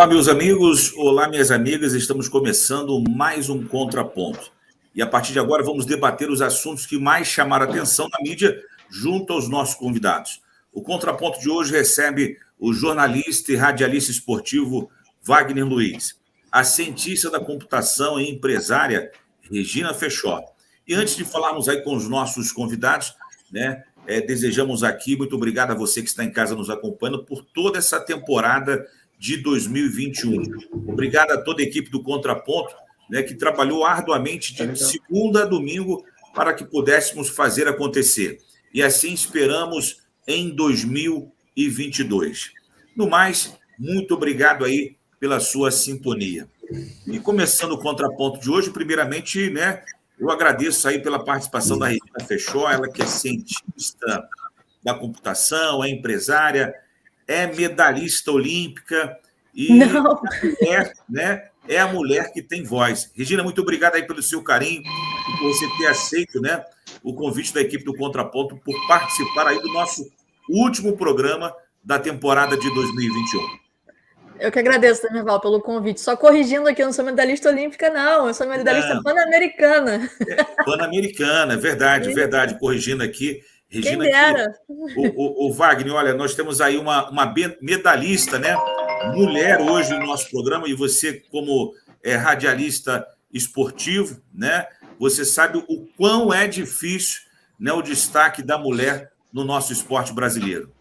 Olá, meus amigos, olá, minhas amigas, estamos começando mais um Contraponto. E a partir de agora vamos debater os assuntos que mais chamaram a atenção na mídia junto aos nossos convidados. O Contraponto de hoje recebe o jornalista e radialista esportivo Wagner Luiz, a cientista da computação e empresária Regina Fechó. E antes de falarmos aí com os nossos convidados, desejamos aqui, muito obrigado a você que está em casa nos acompanhando por toda essa temporada de 2021. Obrigado a toda a equipe do Contraponto, que trabalhou arduamente de segunda a domingo para que pudéssemos fazer acontecer. E assim esperamos em 2022. No mais, muito obrigado aí pela sua sintonia. E começando o Contraponto de hoje, primeiramente, eu agradeço aí pela participação da Regina Fechó, ela que é cientista da computação, é empresária, é medalhista olímpica e é a mulher que tem voz. Regina, muito obrigado aí pelo seu carinho e por você ter aceito o convite da equipe do Contraponto por participar aí do nosso último programa da temporada de 2021. Eu que agradeço, Demerval, pelo convite. Só corrigindo aqui, eu não sou medalhista olímpica, não. Eu sou medalhista pan-americana. Pan-americana, verdade. Corrigindo aqui. Regina, quem dera. O Wagner, olha, nós temos aí uma medalhista, mulher hoje no nosso programa, e você, como radialista esportivo, você sabe o quão é difícil o destaque da mulher no nosso esporte brasileiro.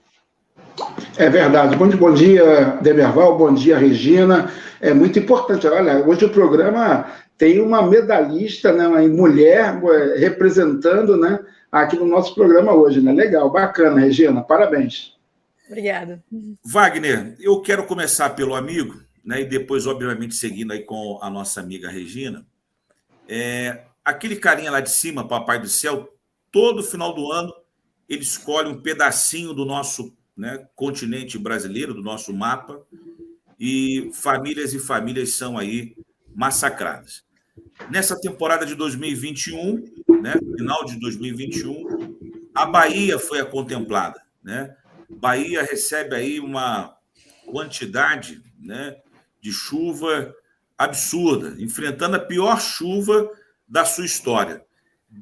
É verdade. Bom dia, Demerval, bom dia, Regina. É muito importante. Olha, hoje o programa tem uma medalhista, uma mulher representando, aqui no nosso programa hoje, Legal, bacana, Regina, parabéns. Obrigada. Wagner, eu quero começar pelo amigo, e depois, obviamente, seguindo aí com a nossa amiga Regina. Aquele carinha lá de cima, Papai do Céu, todo final do ano, ele escolhe um pedacinho do nosso continente brasileiro, do nosso mapa, e famílias são aí massacradas. Nessa temporada de 2021, final de 2021, a Bahia foi a contemplada. Bahia recebe aí uma quantidade de chuva absurda, enfrentando a pior chuva da sua história.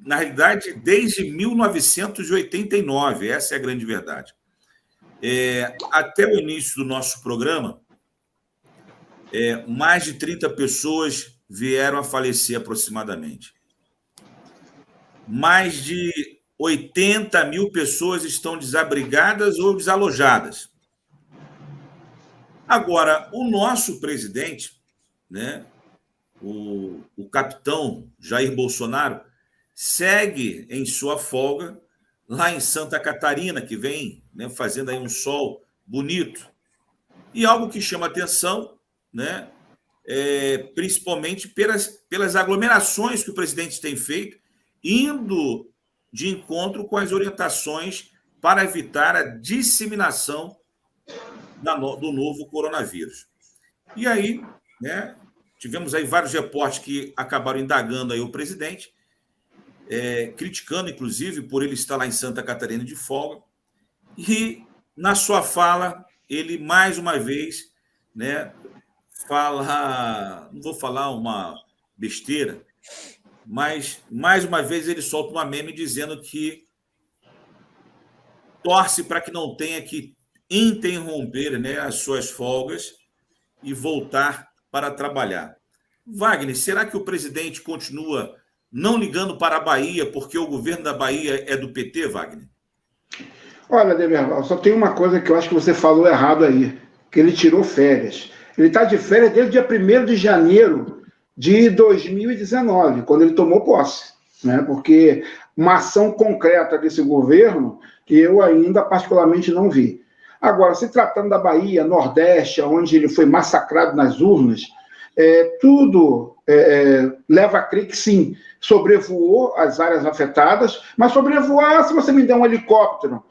Na realidade, desde 1989, essa é a grande verdade. Até o início do nosso programa, mais de 30 pessoas vieram a falecer aproximadamente. Mais de 80 mil pessoas estão desabrigadas ou desalojadas. Agora, o nosso presidente, o capitão Jair Bolsonaro, segue em sua folga lá em Santa Catarina, que vem fazendo aí um sol bonito. E algo que chama atenção, principalmente pelas aglomerações que o presidente tem feito, indo de encontro com as orientações para evitar a disseminação do novo coronavírus. E aí, tivemos aí vários repórteres que acabaram indagando aí o presidente, criticando, inclusive, por ele estar lá em Santa Catarina de folga. E, na sua fala, ele, mais uma vez, fala... Não vou falar uma besteira, mas, mais uma vez, ele solta uma meme dizendo que torce para que não tenha que interromper as suas folgas e voltar para trabalhar. Wagner, será que o presidente continua não ligando para a Bahia porque o governo da Bahia é do PT, Wagner? Olha, Demerval, só tem uma coisa que eu acho que você falou errado aí, que ele tirou férias. Ele está de férias desde o dia 1º de janeiro de 2019, quando ele tomou posse, porque uma ação concreta desse governo eu ainda particularmente não vi. Agora, se tratando da Bahia, Nordeste, onde ele foi massacrado nas urnas, tudo leva a crer que sim, sobrevoou as áreas afetadas, mas sobrevoar, se você me der um helicóptero,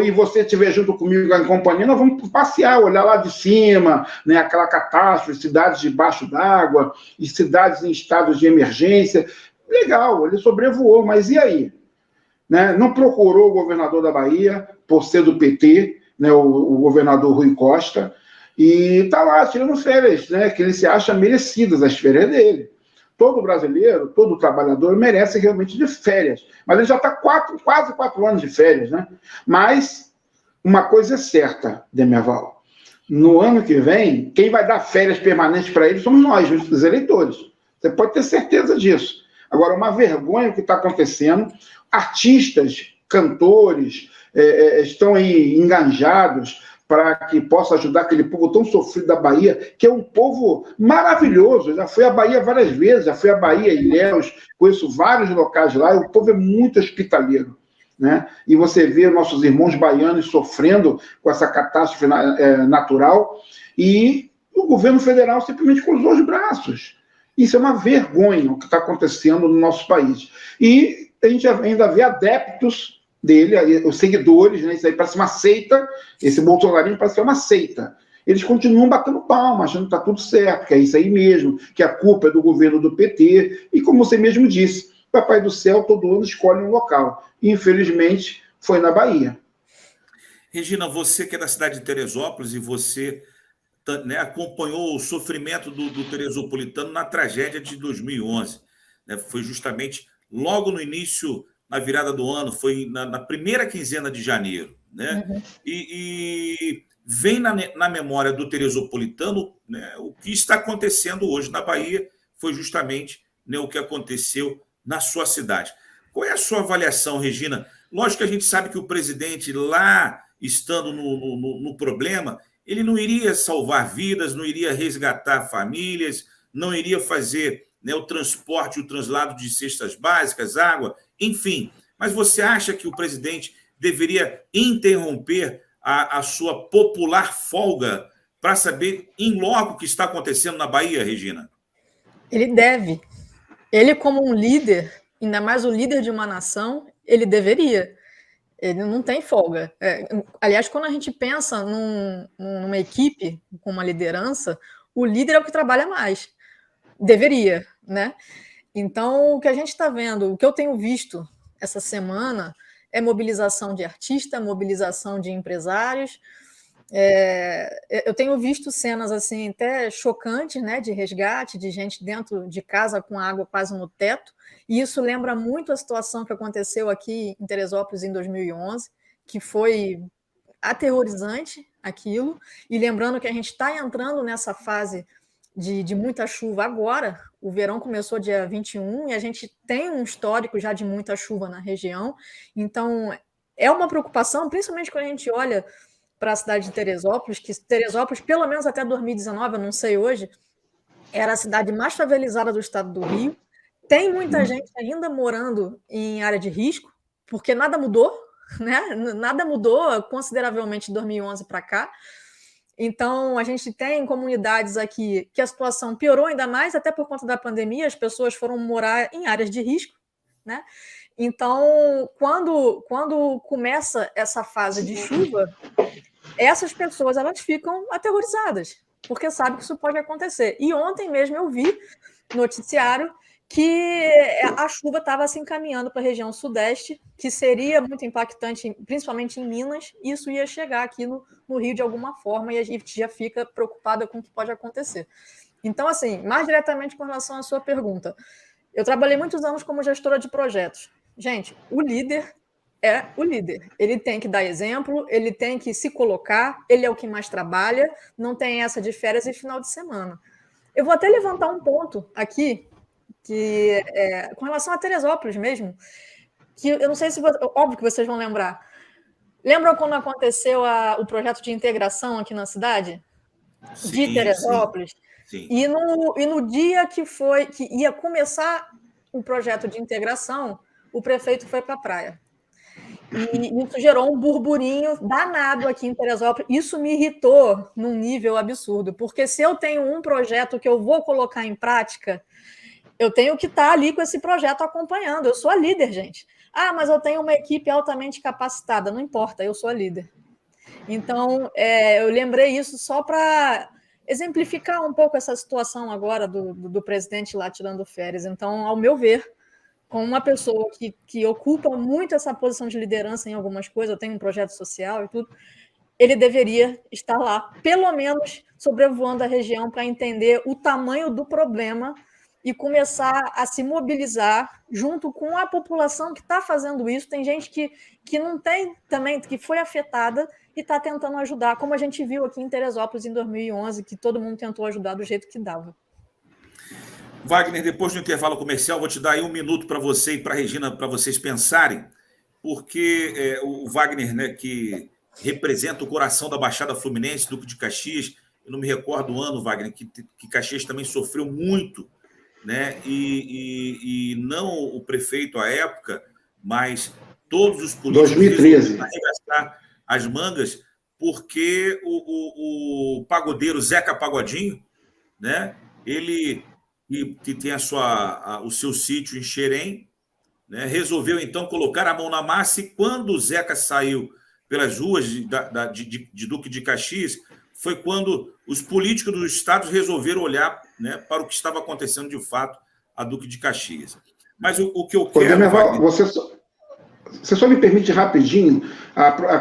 e você estiver junto comigo em companhia, nós vamos passear, olhar lá de cima, aquela catástrofe, cidades debaixo d'água, e cidades em estados de emergência. Legal, ele sobrevoou, mas e aí? Não procurou o governador da Bahia, por ser do PT, o governador Rui Costa, e está lá tirando férias, né, que ele se acha merecidas as férias dele. Todo brasileiro, todo trabalhador merece realmente de férias, mas ele já está quase 4 anos de férias, né? Mas uma coisa é certa, Demerval, no ano que vem, quem vai dar férias permanentes para ele somos nós, os eleitores. Você pode ter certeza disso. Agora, uma vergonha o que está acontecendo. Artistas, cantores, estão aí engajados para que possa ajudar aquele povo tão sofrido da Bahia, que é um povo maravilhoso. Eu já fui à Bahia várias vezes, já fui à Bahia, Ilhéus, conheço vários locais lá, e o povo é muito hospitaleiro. Né? E você vê nossos irmãos baianos sofrendo com essa catástrofe natural, e o governo federal simplesmente cruzou os braços. Isso é uma vergonha o que está acontecendo no nosso país. E a gente ainda vê adeptos dele, os seguidores, né? Isso aí parece uma seita, esse bolsonarismo parece uma seita. Eles continuam batendo palma, achando que está tudo certo, que é isso aí mesmo, que a culpa é do governo do PT, e como você mesmo disse, Papai do Céu todo ano escolhe um local. E, infelizmente, foi na Bahia. Regina, você que é da cidade de Teresópolis e você, né, acompanhou o sofrimento do teresopolitano na tragédia de 2011. Né? Foi justamente logo no início, na virada do ano, foi na primeira quinzena de janeiro. Né? Uhum. E vem na memória do teresopolitano, né, o que está acontecendo hoje na Bahia foi justamente, né, o que aconteceu na sua cidade. Qual é a sua avaliação, Regina? Lógico que a gente sabe que o presidente, lá estando no problema, ele não iria salvar vidas, não iria resgatar famílias, não iria fazer, né, o transporte, o translado de cestas básicas, água, enfim. Mas você acha que o presidente deveria interromper a sua popular folga para saber em loco o que está acontecendo na Bahia, Regina? Ele deve. Ele, como um líder, ainda mais o líder de uma nação, ele deveria. Ele não tem folga. Aliás, quando a gente pensa numa equipe com uma liderança, o líder é o que trabalha mais. Deveria, né? Então, o que a gente está vendo, o que eu tenho visto essa semana é mobilização de artistas, mobilização de empresários. Eu tenho visto cenas assim até chocantes, né, de resgate, de gente dentro de casa com água quase no teto, e isso lembra muito a situação que aconteceu aqui em Teresópolis em 2011, que foi aterrorizante aquilo, e lembrando que a gente está entrando nessa fase de muita chuva agora. O verão começou dia 21 e a gente tem um histórico já de muita chuva na região, então é uma preocupação, principalmente quando a gente olha para a cidade de Teresópolis, que Teresópolis, pelo menos até 2019, eu não sei hoje, era a cidade mais favelizada do estado do Rio. Tem muita gente ainda morando em área de risco, porque nada mudou, né? Nada mudou consideravelmente de 2011 para cá. Então, a gente tem comunidades aqui que a situação piorou ainda mais, até por conta da pandemia, as pessoas foram morar em áreas de risco, né? Então, quando começa essa fase de chuva, essas pessoas elas ficam aterrorizadas, porque sabem que isso pode acontecer. E ontem mesmo eu vi no noticiário que a chuva estava se encaminhando para a região sudeste, que seria muito impactante, principalmente em Minas, e isso ia chegar aqui no Rio de alguma forma, e a gente já fica preocupada com o que pode acontecer. Então, assim, mais diretamente com relação à sua pergunta, eu trabalhei muitos anos como gestora de projetos. Gente, o líder é o líder. Ele tem que dar exemplo, ele tem que se colocar, ele é o que mais trabalha, não tem essa de férias e final de semana. Eu vou até levantar um ponto aqui, que com relação a Teresópolis mesmo, que eu não sei se... óbvio que vocês vão lembrar. Lembram quando aconteceu o projeto de integração aqui na cidade? Sim, de Teresópolis? Sim. E no dia que ia começar o projeto de integração, o prefeito foi para a praia. E isso gerou um burburinho danado aqui em Teresópolis. Isso me irritou num nível absurdo, porque se eu tenho um projeto que eu vou colocar em prática, eu tenho que estar ali com esse projeto acompanhando. Eu sou a líder, gente. Ah, mas eu tenho uma equipe altamente capacitada. Não importa, eu sou a líder. Então, eu lembrei isso só para exemplificar um pouco essa situação agora do presidente lá tirando férias. Então, ao meu ver, como uma pessoa que ocupa muito essa posição de liderança em algumas coisas, eu tenho um projeto social e tudo, ele deveria estar lá, pelo menos sobrevoando a região para entender o tamanho do problema e começar a se mobilizar junto com a população que está fazendo isso. Tem gente que não tem também, que foi afetada e está tentando ajudar, como a gente viu aqui em Teresópolis em 2011, que todo mundo tentou ajudar do jeito que dava. Wagner, depois do intervalo comercial, vou te dar aí 1 minuto para você e para a Regina, para vocês pensarem, porque o Wagner, né, que representa o coração da Baixada Fluminense, Duque de Caxias, eu não me recordo o ano, Wagner, que Caxias também sofreu muito, né? E não o prefeito à época, mas todos os políticos 2013 arregaçar as mangas, porque o pagodeiro Zeca Pagodinho, né? Ele que tem o seu sítio em Xerém, né? Resolveu então colocar a mão na massa, e quando o Zeca saiu pelas ruas de Duque de Caxias, foi quando os políticos dos estados resolveram olhar, né, para o que estava acontecendo de fato a Duque de Caxias. Mas o que eu quero... Demerval, você só me permite rapidinho,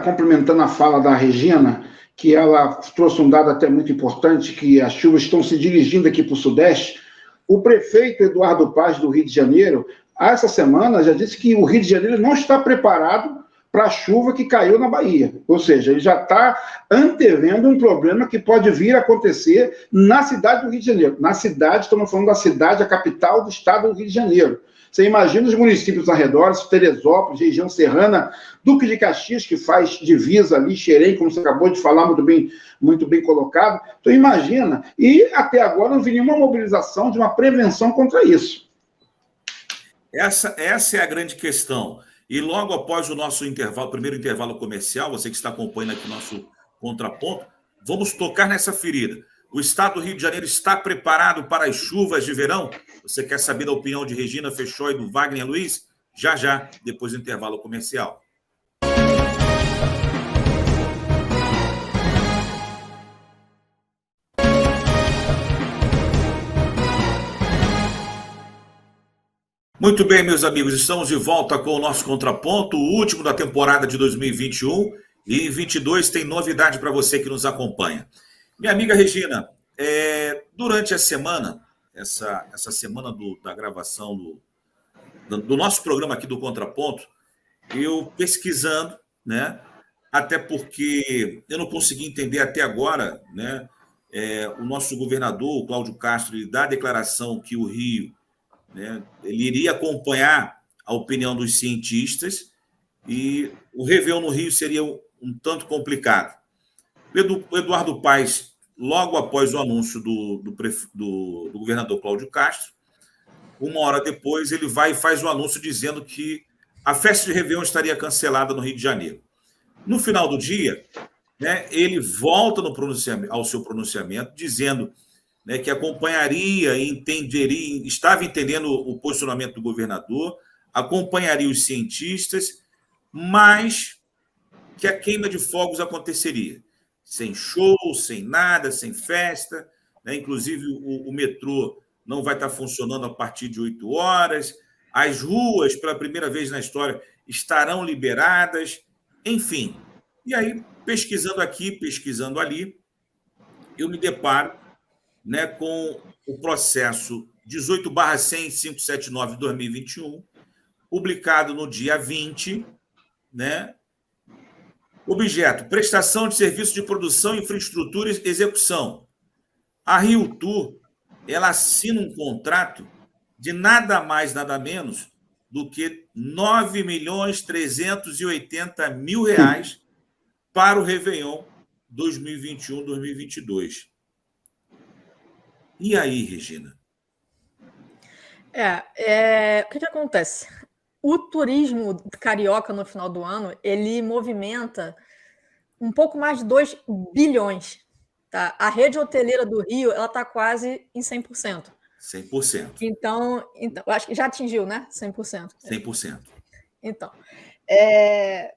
complementando a fala da Regina, que ela trouxe um dado até muito importante, que as chuvas estão se dirigindo aqui para o Sudeste. O prefeito Eduardo Paz, do Rio de Janeiro, essa semana já disse que o Rio de Janeiro não está preparado para a chuva que caiu na Bahia. Ou seja, ele já está antevendo um problema que pode vir a acontecer na cidade do Rio de Janeiro. Na cidade, estamos falando da cidade, a capital do estado do Rio de Janeiro. Você imagina os municípios arredores, Teresópolis, região serrana, Duque de Caxias, que faz divisa ali, Xerém, como você acabou de falar, muito bem colocado. Então, imagina. E até agora não vi nenhuma mobilização de uma prevenção contra isso. Essa é a grande questão. E logo após o nosso primeiro intervalo comercial, você que está acompanhando aqui o nosso contraponto, vamos tocar nessa ferida. O estado do Rio de Janeiro está preparado para as chuvas de verão? Você quer saber da opinião de Regina Fechó e do Wagner Luiz? Já, depois do intervalo comercial. Muito bem, meus amigos, estamos de volta com o nosso contraponto, o último da temporada de 2021, e em 2022 tem novidade para você que nos acompanha. Minha amiga Regina, durante a semana, essa semana da gravação do nosso programa aqui do Contraponto, eu pesquisando, né, até porque eu não consegui entender até agora, né, o nosso governador, o Cláudio Castro, ele dá a declaração que o Rio, né, ele iria acompanhar a opinião dos cientistas e o Réveillon no Rio seria um tanto complicado. O Eduardo Paes, logo após o anúncio do governador Cláudio Castro, 1 hora depois ele vai e faz o anúncio dizendo que a festa de Réveillon estaria cancelada no Rio de Janeiro. No final do dia, né, ele volta ao seu pronunciamento dizendo, né, que acompanharia e estava entendendo o posicionamento do governador, acompanharia os cientistas, mas que a queima de fogos aconteceria. Sem show, sem nada, sem festa, né? Inclusive o metrô não vai estar funcionando a partir de 8 horas, as ruas, pela primeira vez na história, estarão liberadas, enfim. E aí, pesquisando aqui, pesquisando ali, eu me deparo, né, com o processo 18/100.579 de 2021, publicado no dia 20, né? Objeto: prestação de serviço de produção, infraestrutura e execução. A Rio Tour, ela assina um contrato de nada mais, nada menos do que R$ 9.380.000 para o Réveillon 2021-2022. E aí, Regina? O que acontece? O turismo carioca no final do ano, ele movimenta um pouco mais de 2 bilhões. Tá? A rede hoteleira do Rio está quase em 100%. 100%. Então, acho que já atingiu, né? 100%. 100%. Então,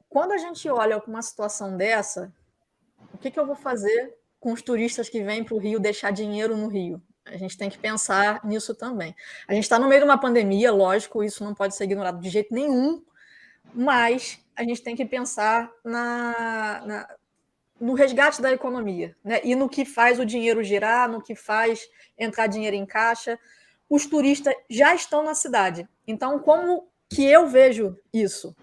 quando a gente olha com uma situação dessa, o que eu vou fazer com os turistas que vêm para o Rio deixar dinheiro no Rio? A gente tem que pensar nisso também. A gente está no meio de uma pandemia, lógico, isso não pode ser ignorado de jeito nenhum, mas a gente tem que pensar no resgate da economia, né? E no que faz o dinheiro girar, no que faz entrar dinheiro em caixa. Os turistas já estão na cidade. Então, como que eu vejo isso?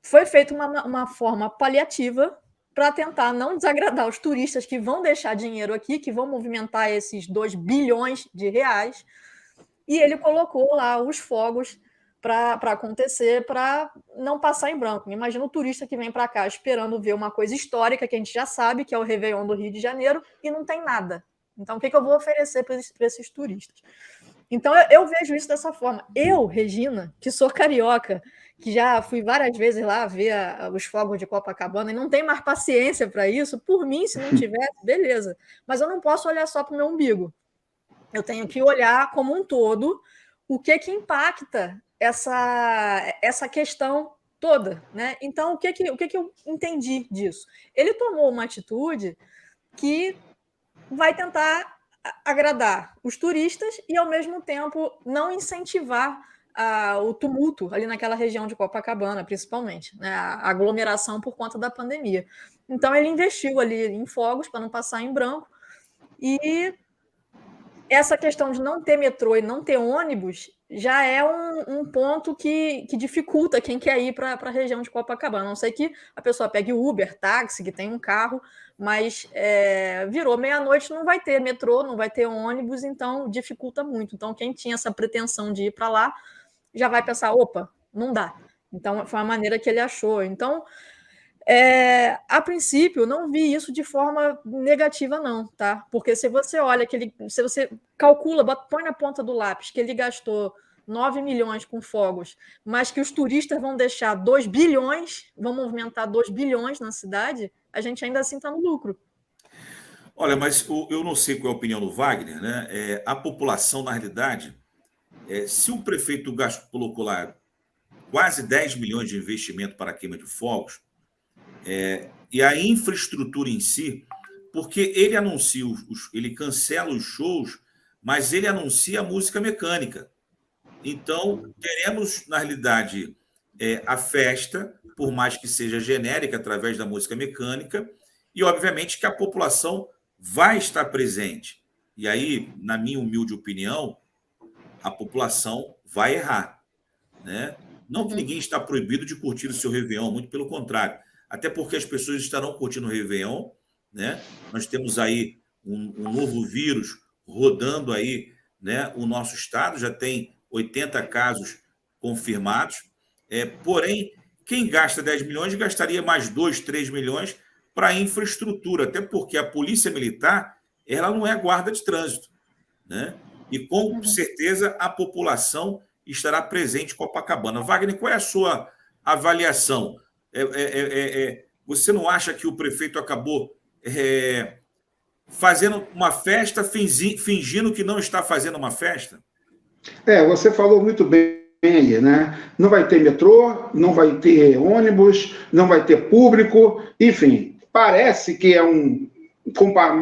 Foi feita uma forma paliativa para tentar não desagradar os turistas que vão deixar dinheiro aqui, que vão movimentar esses 2 bilhões de reais, e ele colocou lá os fogos para acontecer, para não passar em branco. Imagina o turista que vem para cá esperando ver uma coisa histórica que a gente já sabe, que é o Réveillon do Rio de Janeiro, e não tem nada. Então, o que eu vou oferecer para esses turistas? Então, eu vejo isso dessa forma. Eu, Regina, que sou carioca, que já fui várias vezes lá ver os fogos de Copacabana e não tenho mais paciência para isso, por mim, se não tivesse, beleza. Mas eu não posso olhar só para o meu umbigo. Eu tenho que olhar como um todo o que impacta essa questão toda, né? Então, o que eu entendi disso? Ele tomou uma atitude que vai tentar agradar os turistas e, ao mesmo tempo, não incentivar o tumulto ali naquela região de Copacabana, principalmente, né? A aglomeração por conta da pandemia. Então, ele investiu ali em fogos para não passar em branco, e essa questão de não ter metrô e não ter ônibus já é um ponto que dificulta quem quer ir para a região de Copacabana. A não sei que a pessoa pegue Uber, táxi, que tem um carro, mas virou meia-noite, não vai ter metrô, não vai ter ônibus, então dificulta muito. Então, quem tinha essa pretensão de ir para lá já vai pensar, opa, não dá. Então, foi a maneira que ele achou. Então, a princípio, não vi isso de forma negativa, não, tá? Porque se você olha, se você calcula, põe na ponta do lápis que ele gastou 9 milhões com fogos, mas que os turistas vão deixar 2 bilhões, vão movimentar 2 bilhões na cidade, a gente ainda assim está no lucro. Olha, mas eu não sei qual é a opinião do Wagner, né? A população, na realidade, se o prefeito colocou lá quase 10 milhões de investimento para a queima de fogos, e a infraestrutura em si, porque ele anuncia, ele cancela os shows, mas ele anuncia a música mecânica. Então, teremos, na realidade, a festa, por mais que seja genérica, através da música mecânica, e, obviamente, que a população vai estar presente. E aí, na minha humilde opinião, a população vai errar, né? Não que ninguém está proibido de curtir o seu Réveillon, muito pelo contrário. Até porque as pessoas estarão curtindo o Réveillon, né? Nós temos aí um novo vírus rodando aí, né? O nosso estado já tem 80 casos confirmados. Porém, quem gasta 10 milhões gastaria mais 2, 3 milhões para infraestrutura, até porque a Polícia Militar ela não é guarda de trânsito, né? E com certeza a população estará presente em Copacabana. Wagner, qual é a sua avaliação? Você não acha que o prefeito acabou fazendo uma festa, fingindo que não está fazendo uma festa? Você falou muito bem aí, né? Não vai ter metrô, não vai ter ônibus, não vai ter público, enfim, parece que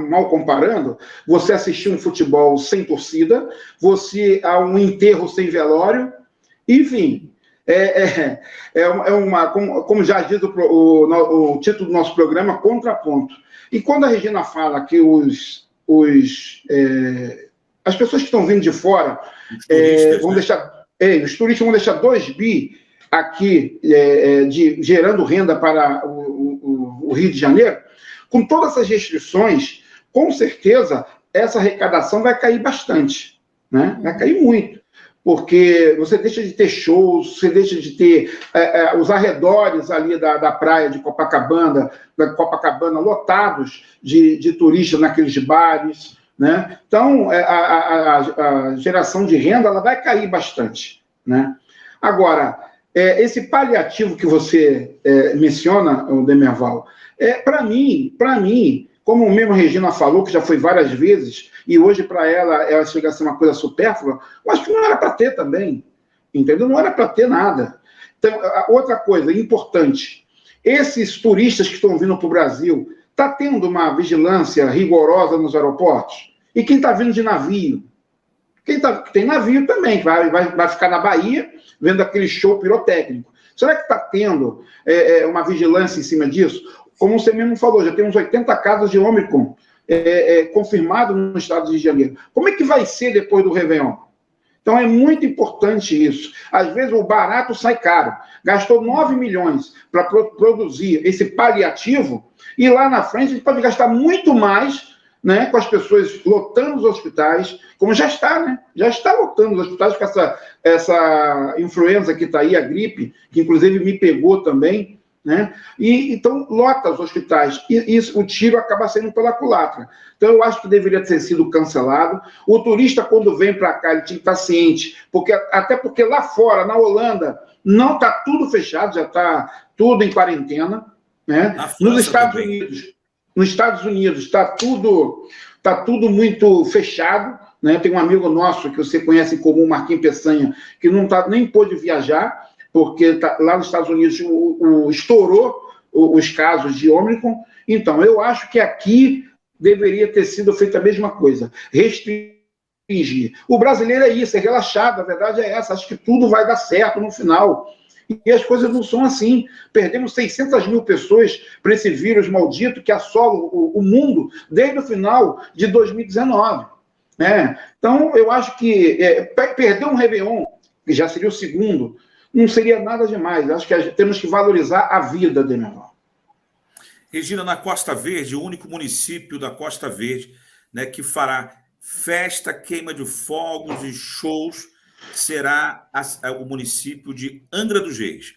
mal comparando, você assistir um futebol sem torcida, você a um enterro sem velório, enfim. Como já diz o título do nosso programa, contraponto. E quando a Regina fala que as pessoas que estão vindo de fora vão deixar, os turistas vão deixar 2 bi aqui gerando renda para o Rio de Janeiro, com todas essas restrições, com certeza essa arrecadação vai cair bastante, né? Vai cair muito. Porque você deixa de ter shows, você deixa de ter os arredores ali da praia de Copacabana, lotados de turistas naqueles bares, né? Então, a geração de renda ela vai cair bastante, né? Agora, esse paliativo que você menciona, Demerval, para mim, como mesmo a Regina falou, que já foi várias vezes, e hoje para ela chega a ser uma coisa supérflua, eu acho que não era para ter também, entendeu? Não era para ter nada. Então, outra coisa importante, esses turistas que estão vindo para o Brasil, está tendo uma vigilância rigorosa nos aeroportos? E quem está vindo de navio? Tem navio também, que vai ficar na Bahia, vendo aquele show pirotécnico. Será que está tendo uma vigilância em cima disso? como você mesmo falou, já tem uns 80 casos de Ômicron confirmados no estado do Rio de Janeiro. Como é que vai ser depois do Réveillon? Então, é muito importante isso. Às vezes, o barato sai caro. Gastou 9 milhões para produzir esse paliativo, e lá na frente a gente pode gastar muito mais, né, com as pessoas lotando os hospitais, como já está, né? Já está lotando os hospitais com essa influenza que está aí, a gripe, que inclusive me pegou também, né? E então lota os hospitais, e o tiro acaba saindo pela culatra. Então eu acho que deveria ter sido cancelado. O turista, quando vem para cá, ele tinha que estar ciente, até porque lá fora, na Holanda, não está tudo fechado, já está tudo em quarentena, né? Nos Estados Unidos está tudo muito fechado, né? Tem um amigo nosso que você conhece em comum, Marquinhos Peçanha, que não nem pôde viajar, porque lá nos Estados Unidos estourou os casos de Ômicron. Então, eu acho que aqui deveria ter sido feita a mesma coisa, restringir. O brasileiro é isso, é relaxado, a verdade é essa, acho que tudo vai dar certo no final. E as coisas não são assim. Perdemos 600 mil pessoas para esse vírus maldito que assola o mundo desde o final de 2019. Né? Então, eu acho que perder um Réveillon, que já seria o segundo, não seria nada demais. Acho que temos que valorizar a vida, Demerval. Regina, na Costa Verde, o único município da Costa Verde, né, que fará festa, queima de fogos e shows, será o município de Angra dos Reis.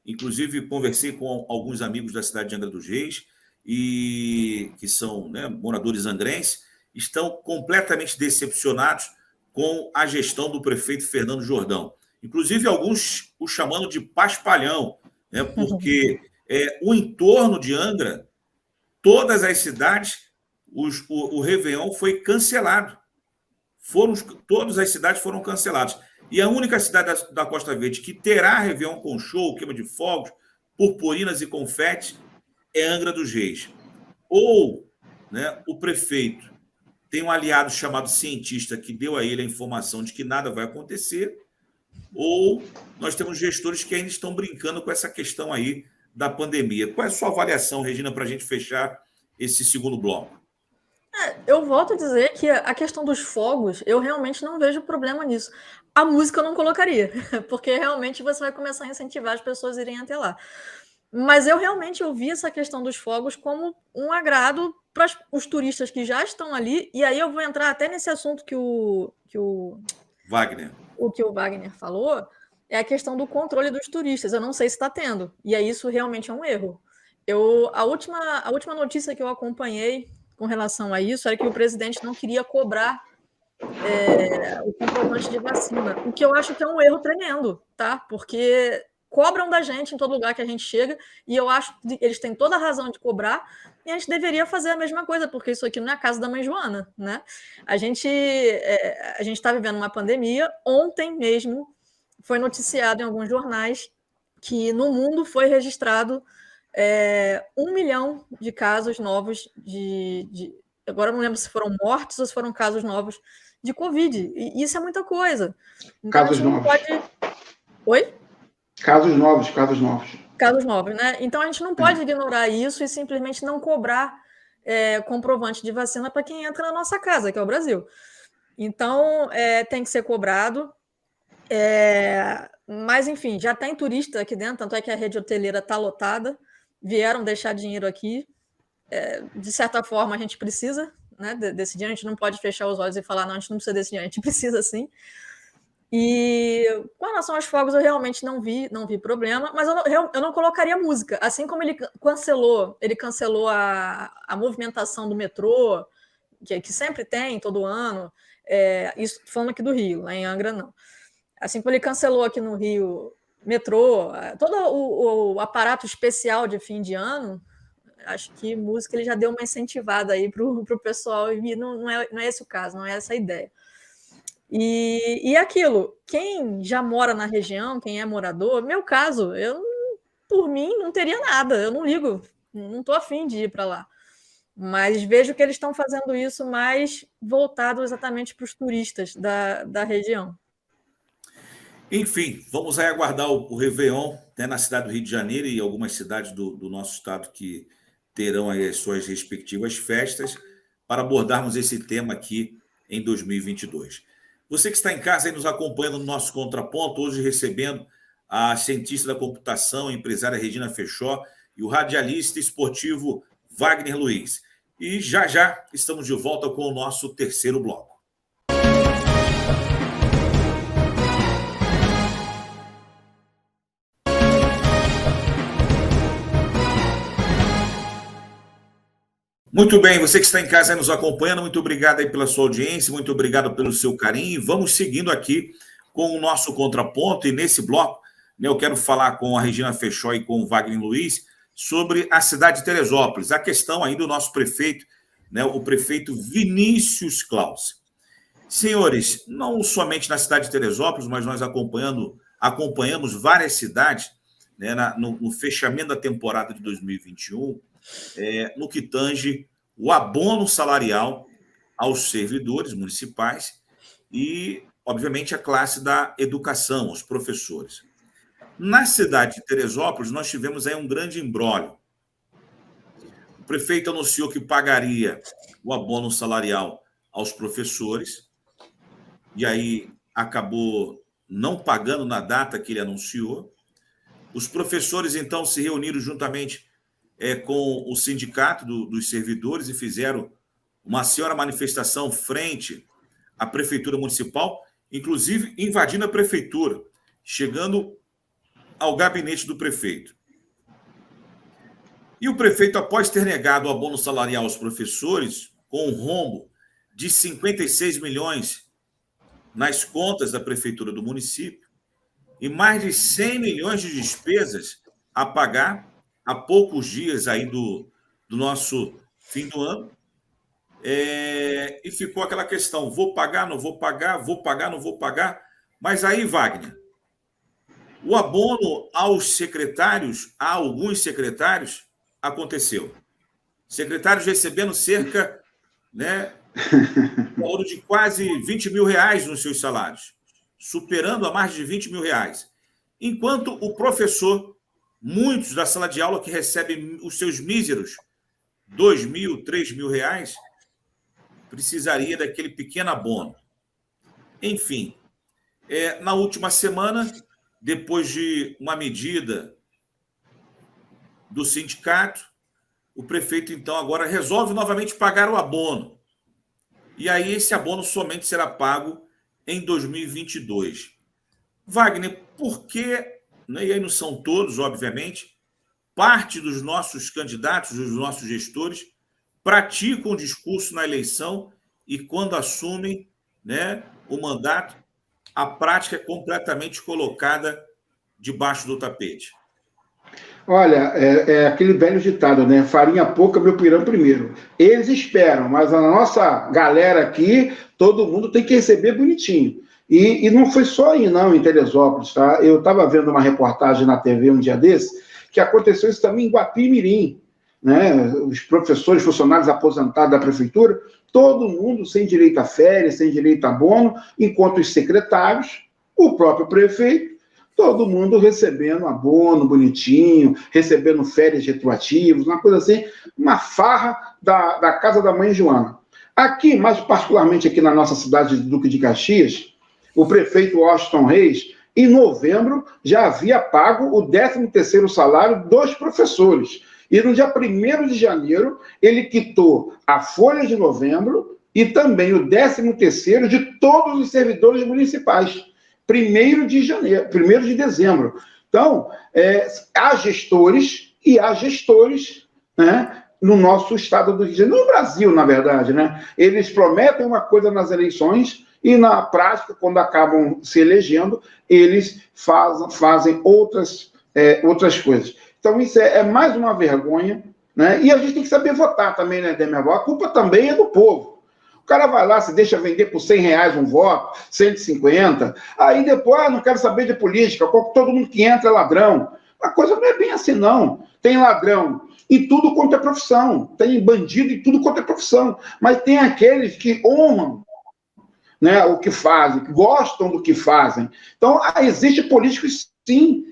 Inclusive, conversei com alguns amigos da cidade de Angra dos Reis, que são, né, moradores angrenses, estão completamente decepcionados com a gestão do prefeito Fernando Jordão. Inclusive, alguns o chamando de paspalhão, né, porque o entorno de Angra, todas as cidades, o Réveillon foi cancelado. Todas as cidades foram canceladas. E a única cidade da Costa Verde que terá Réveillon com show, queima de fogos, purpurinas e confetes é Angra dos Reis. Ou, né, o prefeito tem um aliado chamado cientista que deu a ele a informação de que nada vai acontecer, ou nós temos gestores que ainda estão brincando com essa questão aí da pandemia. Qual é a sua avaliação, Regina, para a gente fechar esse segundo bloco? Eu volto a dizer que a questão dos fogos, eu realmente não vejo problema nisso. A música eu não colocaria, porque realmente você vai começar a incentivar as pessoas a irem até lá. Mas eu realmente ouvi essa questão dos fogos como um agrado para os turistas que já estão ali, e aí eu vou entrar até nesse assunto que o Wagner. O que o Wagner falou é a questão do controle dos turistas. Eu não sei se está tendo, e aí isso realmente é um erro. A última notícia que eu acompanhei com relação a isso era que o presidente não queria cobrar o comprovante de vacina, o que eu acho que é um erro tremendo, tá? Porque cobram da gente em todo lugar que a gente chega, e eu acho que eles têm toda a razão de cobrar, e a gente deveria fazer a mesma coisa, porque isso aqui não é a casa da mãe Joana, né? A gente está vivendo uma pandemia. Ontem mesmo foi noticiado em alguns jornais que no mundo foi registrado 1 milhão de casos novos agora eu não lembro se foram mortes ou se foram casos novos de Covid. E isso é muita coisa. Então, casos novos. Oi? Casos novos. Casos novos, né? Então a gente não pode ignorar isso e simplesmente não cobrar comprovante de vacina para quem entra na nossa casa, que é o Brasil. Então tem que ser cobrado. Mas, enfim, já tem turista aqui dentro, tanto é que a rede hoteleira está lotada, vieram deixar dinheiro aqui. De certa forma, a gente precisa, né, desse dinheiro, a gente não pode fechar os olhos e falar, não, a gente não precisa desse dinheiro, a gente precisa sim. E com relação aos fogos, eu realmente não vi problema, mas eu não colocaria música. Assim como ele cancelou a movimentação do metrô, que sempre tem, todo ano, isso falando aqui do Rio, lá em Angra não. Assim como ele cancelou aqui no Rio metrô, todo o aparato especial de fim de ano, acho que música ele já deu uma incentivada aí para o pessoal, e não é esse o caso, não é essa a ideia. E aquilo, quem já mora na região, quem é morador, meu caso, por mim não teria nada, eu não ligo, não estou afim de ir para lá. Mas vejo que eles estão fazendo isso mais voltado exatamente para os turistas da região. Enfim, vamos aí aguardar o Réveillon, né, na cidade do Rio de Janeiro e algumas cidades do nosso estado que terão aí as suas respectivas festas para abordarmos esse tema aqui em 2022. Você que está em casa aí nos acompanhando no nosso Contraponto, hoje recebendo a cientista da computação, a empresária Regina Fechó e o radialista esportivo Wagner Luiz. E já estamos de volta com o nosso terceiro bloco. Muito bem, você que está em casa aí nos acompanhando, muito obrigado aí pela sua audiência, muito obrigado pelo seu carinho. Vamos seguindo aqui com o nosso Contraponto, e nesse bloco, né, eu quero falar com a Regina Fechó e com o Wagner Luiz sobre a cidade de Teresópolis, a questão aí do nosso prefeito, né, o prefeito Vinícius Claus. Senhores, não somente na cidade de Teresópolis, mas nós acompanhamos várias cidades, né, no fechamento da temporada de 2021, no que tange o abono salarial aos servidores municipais e, obviamente, a classe da educação, os professores. Na cidade de Teresópolis, nós tivemos aí um grande imbróglio. O prefeito anunciou que pagaria o abono salarial aos professores, e aí acabou não pagando na data que ele anunciou. Os professores, então, se reuniram juntamente com o sindicato dos servidores e fizeram uma senhora manifestação frente à prefeitura municipal, inclusive invadindo a prefeitura, chegando ao gabinete do prefeito. E o prefeito, após ter negado o abono salarial aos professores, com um rombo de 56 milhões nas contas da prefeitura do município e mais de 100 milhões de despesas a pagar há poucos dias aí do nosso fim do ano, e ficou aquela questão, vou pagar, não vou pagar, vou pagar, não vou pagar. Mas aí, Wagner, o abono aos secretários, a alguns secretários, aconteceu. Secretários recebendo cerca, né, valor de quase 20 mil reais nos seus salários, superando a mais de 20 mil reais. Enquanto o professor, muitos da sala de aula que recebem os seus míseros 2 mil, 3 mil reais, precisaria daquele pequeno abono. Enfim, na última semana, depois de uma medida do sindicato, o prefeito, então, agora resolve novamente pagar o abono. E aí esse abono somente será pago em 2022. Wagner, por que, né, e aí não são todos, obviamente, parte dos nossos candidatos, dos nossos gestores, praticam o discurso na eleição e, quando assumem, né, o mandato, a prática é completamente colocada debaixo do tapete? Olha, é aquele velho ditado, né? Farinha pouca, meu pirão primeiro. Eles esperam, mas a nossa galera aqui, todo mundo tem que receber bonitinho. E não foi só aí, não, em Teresópolis, tá? Eu estava vendo uma reportagem na TV um dia desse, que aconteceu isso também em Guapimirim, né? Os professores, funcionários aposentados da prefeitura, todo mundo sem direito a férias, sem direito a abono, enquanto os secretários, o próprio prefeito, todo mundo recebendo abono bonitinho, recebendo férias retroativas, uma coisa assim, uma farra da casa da mãe Joana. Aqui, mais particularmente aqui na nossa cidade de Duque de Caxias, o prefeito Washington Reis, em novembro, já havia pago o 13º salário dos professores. E no dia 1º de janeiro, ele quitou a folha de novembro e também o 13º de todos os servidores municipais. 1º de dezembro. Então, há gestores e há gestores, né, no nosso estado do Rio de Janeiro, no Brasil, na verdade, né? Eles prometem uma coisa nas eleições e, na prática, quando acabam se elegendo, eles fazem outras coisas. Então, isso é mais uma vergonha, né? E a gente tem que saber votar também, né, Demerval? A culpa também é do povo. O cara vai lá, se deixa vender por R$100 um voto, 150, aí depois, não quero saber de política, todo mundo que entra é ladrão. A coisa não é bem assim, não. Tem ladrão em tudo quanto é profissão, tem bandido em tudo quanto é profissão, mas tem aqueles que honram, né, o que fazem, que gostam do que fazem. Então, existem políticos, sim,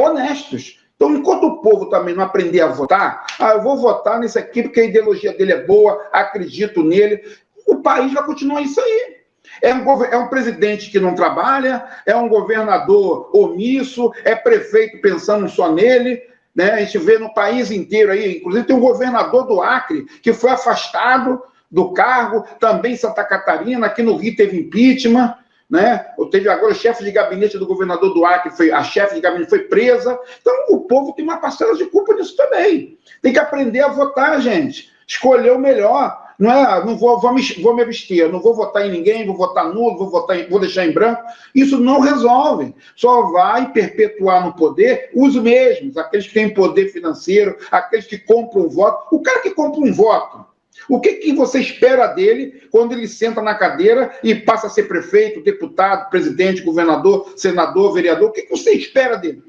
honestos, Então, enquanto o povo também não aprender a votar, eu vou votar nesse aqui porque a ideologia dele é boa, acredito nele, o país vai continuar isso aí. É um presidente que não trabalha, é um governador omisso, é prefeito pensando só nele, né? A gente vê no país inteiro aí, inclusive tem um governador do Acre que foi afastado do cargo, também em Santa Catarina, aqui no Rio teve impeachment, né? Teve agora o chefe de gabinete do governador do Acre, a chefe de gabinete foi presa. Então o povo tem uma parcela de culpa nisso também. Tem que aprender a votar, gente. Escolher o melhor. Não é, não vou me abster, não vou votar em ninguém, vou votar nulo, vou deixar em branco. Isso não resolve. Só vai perpetuar no poder os mesmos, aqueles que têm poder financeiro, aqueles que compram um voto. O cara que compra um voto, o que você espera dele quando ele senta na cadeira e passa a ser prefeito, deputado, presidente, governador, senador, vereador? O que você espera dele?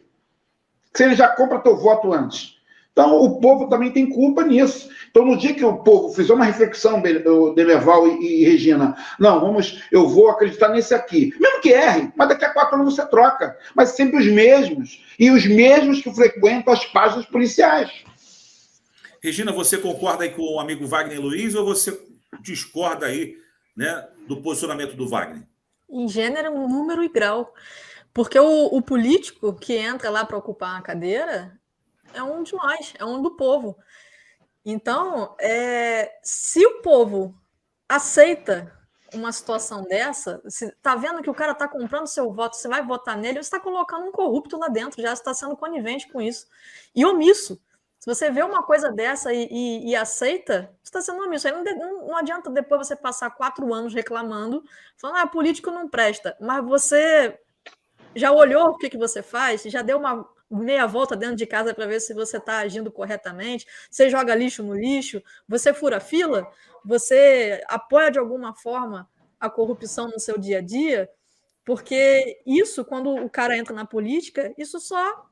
Se ele já compra teu voto antes. Então, o povo também tem culpa nisso. Então, no dia que o povo fizer uma reflexão, Demerval e Regina, não, eu vou acreditar nesse aqui. Mesmo que erre, mas daqui a 4 anos você troca. Mas sempre os mesmos. E os mesmos que frequentam as páginas policiais. Regina, você concorda aí com o amigo Wagner Luiz ou você discorda aí, né, do posicionamento do Wagner? Em gênero, número e grau. Porque o político que entra lá para ocupar a cadeira é um de nós, é um do povo. Então, se o povo aceita uma situação dessa, se está vendo que o cara está comprando seu voto, você vai votar nele, você está colocando um corrupto lá dentro, já está sendo conivente com isso. E omisso. Se você vê uma coisa dessa e aceita, você está sendo omisso. Aí não adianta depois você passar 4 anos reclamando, falando, político não presta. Mas você já olhou o que você faz? Já deu uma meia volta dentro de casa para ver se você está agindo corretamente? Você joga lixo no lixo? Você fura fila? Você apoia de alguma forma a corrupção no seu dia a dia? Porque isso, quando o cara entra na política, isso só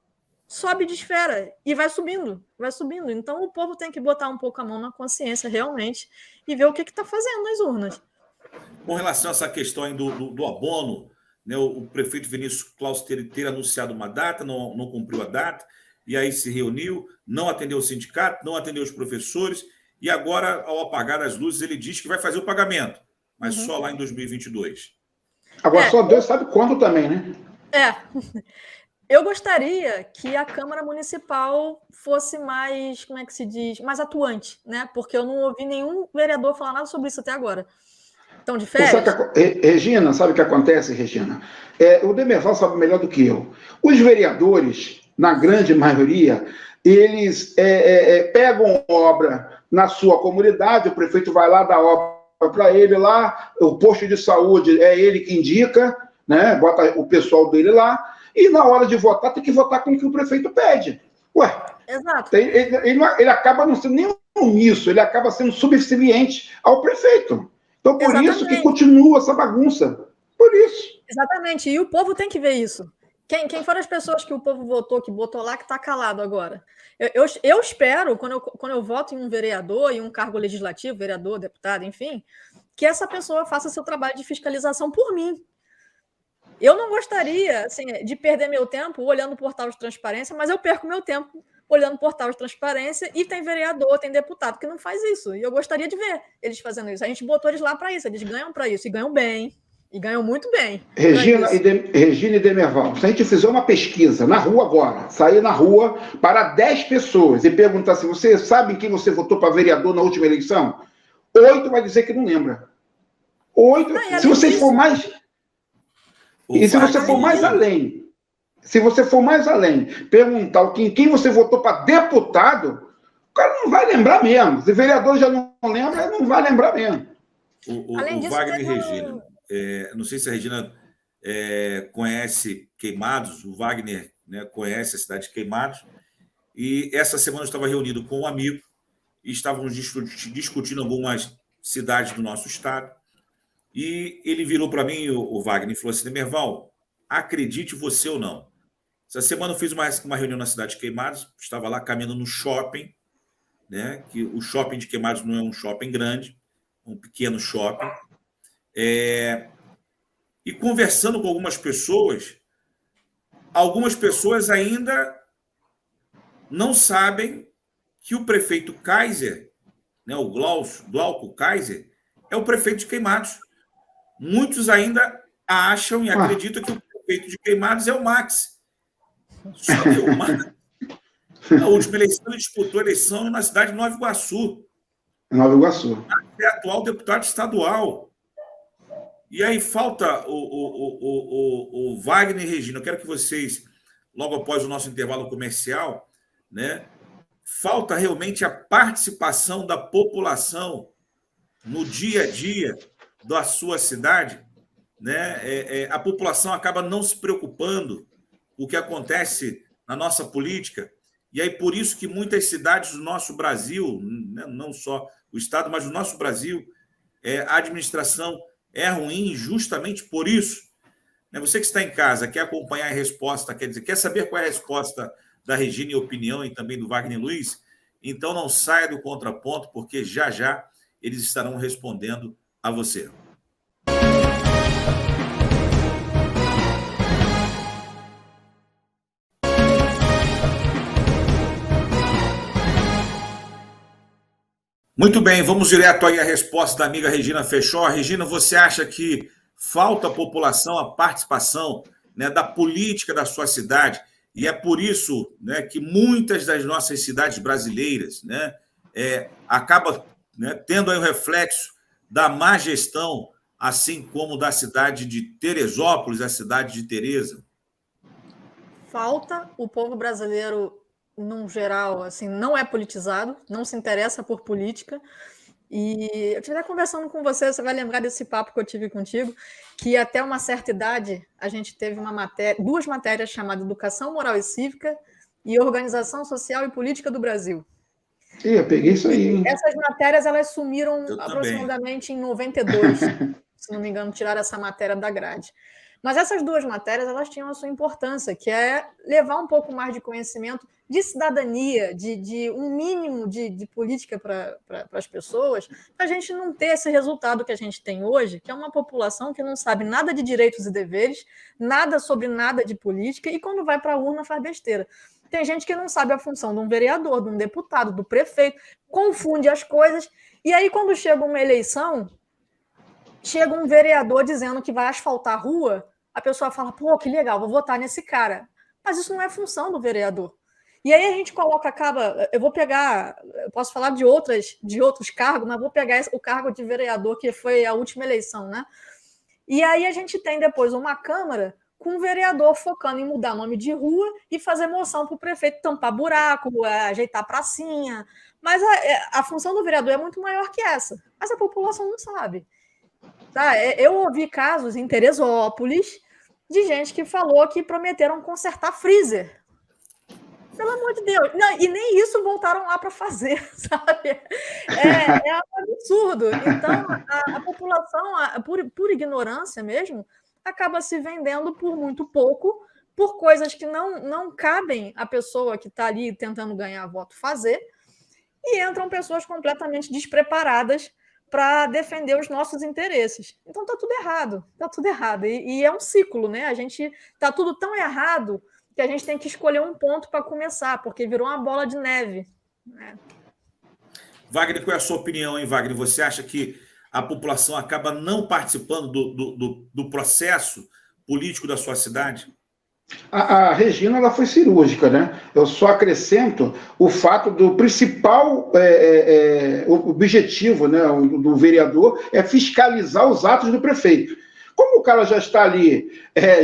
sobe de esfera e vai subindo, vai subindo. Então o povo tem que botar um pouco a mão na consciência realmente e ver o que está fazendo nas urnas. Com relação a essa questão aí do abono, né, o prefeito Vinícius Claus ter anunciado uma data, não cumpriu a data, e aí se reuniu, não atendeu o sindicato, não atendeu os professores, e agora, ao apagar as luzes, ele diz que vai fazer o pagamento, mas só lá em 2022. Agora, só Deus sabe quando também, né? Eu gostaria que a Câmara Municipal fosse mais, como é que se diz, mais atuante, né? Porque eu não ouvi nenhum vereador falar nada sobre isso até agora. Estão de férias? Regina, sabe o que acontece, Regina? O Demerval sabe melhor do que eu. Os vereadores, na grande maioria, eles pegam obra na sua comunidade, o prefeito vai lá, dá obra para ele lá, o posto de saúde é ele que indica, né? Bota o pessoal dele lá, e na hora de votar, tem que votar com o que o prefeito pede. Exato. Ele acaba não sendo nem omisso, ele acaba sendo subserviente ao prefeito. Então, por isso que continua essa bagunça. Por isso. Exatamente. E o povo tem que ver isso. Quem foram as pessoas que o povo votou, que botou lá, que está calado agora? Eu espero, quando eu voto em um vereador, em um cargo legislativo, vereador, deputado, enfim, que essa pessoa faça seu trabalho de fiscalização por mim. Eu não gostaria assim, de perder meu tempo olhando o portal de transparência, mas eu perco meu tempo olhando o portal de transparência e tem vereador, tem deputado que não faz isso. E eu gostaria de ver eles fazendo isso. A gente botou eles lá para isso, eles ganham para isso, e ganham bem, e ganham muito bem. Regina e Demerval, se a gente fizer uma pesquisa na rua agora, sair na rua para 10 pessoas e perguntar se você sabe em quem você votou para vereador na última eleição, 8 vai dizer que não lembra. 8, se você for mais... E se você for mais além, perguntar quem você votou para deputado, o cara não vai lembrar mesmo. Se o vereador já não lembra, ele não vai lembrar mesmo. O Wagner e Regina, não sei se a Regina conhece Queimados, o Wagner, né, conhece a cidade de Queimados, e essa semana eu estava reunido com um amigo e estávamos discutindo algumas cidades do nosso estado. E ele virou para mim, o Wagner, e falou assim: Demerval, acredite você ou não. Essa semana eu fiz uma reunião na cidade de Queimados, estava lá caminhando no shopping, né? Que o shopping de Queimados não é um shopping grande, é um pequeno shopping. E conversando com algumas pessoas ainda não sabem que o prefeito Kaiser, né, o Glauco Kaiser, é o prefeito de Queimados. Muitos ainda acham e acreditam que o prefeito de Queimados é o Max. Só que o Max, na última eleição, ele disputou a eleição na cidade de Nova Iguaçu. Nova Iguaçu. É atual deputado estadual. E aí falta o Wagner e Regina. Eu quero que vocês, logo após o nosso intervalo comercial, né, falta realmente a participação da população no dia a dia da sua cidade, né? A população acaba não se preocupando com o que acontece na nossa política, e aí por isso que muitas cidades do nosso Brasil, né, não só o Estado, mas o nosso Brasil, a administração é ruim justamente por isso. Você que está em casa, quer acompanhar a resposta, quer saber qual é a resposta da Regina e opinião e também do Wagner Luiz, então não saia do contraponto, porque já já eles estarão respondendo a você. Muito bem, vamos direto aí à resposta da amiga Regina Fechó. Regina, você acha que falta à população a participação, né, da política da sua cidade? E é por isso, né, que muitas das nossas cidades brasileiras, né, acabam, né, tendo aí um reflexo da má gestão, assim como da cidade de Teresópolis, a cidade de Tereza? Falta. O povo brasileiro, num geral, assim, não é politizado, não se interessa por política. E eu estiver conversando com você, você vai lembrar desse papo que eu tive contigo, que até uma certa idade a gente teve duas matérias chamadas Educação Moral e Cívica e Organização Social e Política do Brasil. Eu peguei isso aí. Essas matérias, elas sumiram aproximadamente em 92, se não me engano, tiraram essa matéria da grade. Mas essas duas matérias, elas tinham a sua importância, que é levar um pouco mais de conhecimento de cidadania, de um mínimo de política para as pessoas, para a gente não ter esse resultado que a gente tem hoje, que é uma população que não sabe nada de direitos e deveres, nada sobre nada de política, e quando vai para a urna faz besteira. Tem gente que não sabe a função de um vereador, de um deputado, do prefeito, confunde as coisas, e aí quando chega uma eleição, chega um vereador dizendo que vai asfaltar a rua, a pessoa fala, pô, que legal, vou votar nesse cara. Mas isso não é função do vereador. E aí a gente eu posso falar de outros cargos, mas vou pegar o cargo de vereador, que foi a última eleição, né? E aí a gente tem depois uma Câmara com um vereador focando em mudar nome de rua e fazer moção para o prefeito tampar buraco, ajeitar pracinha. Mas a função do vereador é muito maior que essa. Mas a população não sabe. Tá? Eu ouvi casos em Teresópolis de gente que falou que prometeram consertar freezer. Pelo amor de Deus. Não, e nem isso voltaram lá para fazer, sabe? É um absurdo. Então, a população, por ignorância mesmo, acaba se vendendo por muito pouco, por coisas que não cabem à pessoa que está ali tentando ganhar voto fazer, e entram pessoas completamente despreparadas para defender os nossos interesses. Então está tudo errado, e é um ciclo, né? A gente está tudo tão errado que a gente tem que escolher um ponto para começar, porque virou uma bola de neve, né? Wagner, qual é a sua opinião, hein, Wagner? Você acha que a população acaba não participando do processo político da sua cidade? A Regina, ela foi cirúrgica, né? Eu só acrescento o fato do principal objetivo, né, do vereador é fiscalizar os atos do prefeito. Como o cara já está ali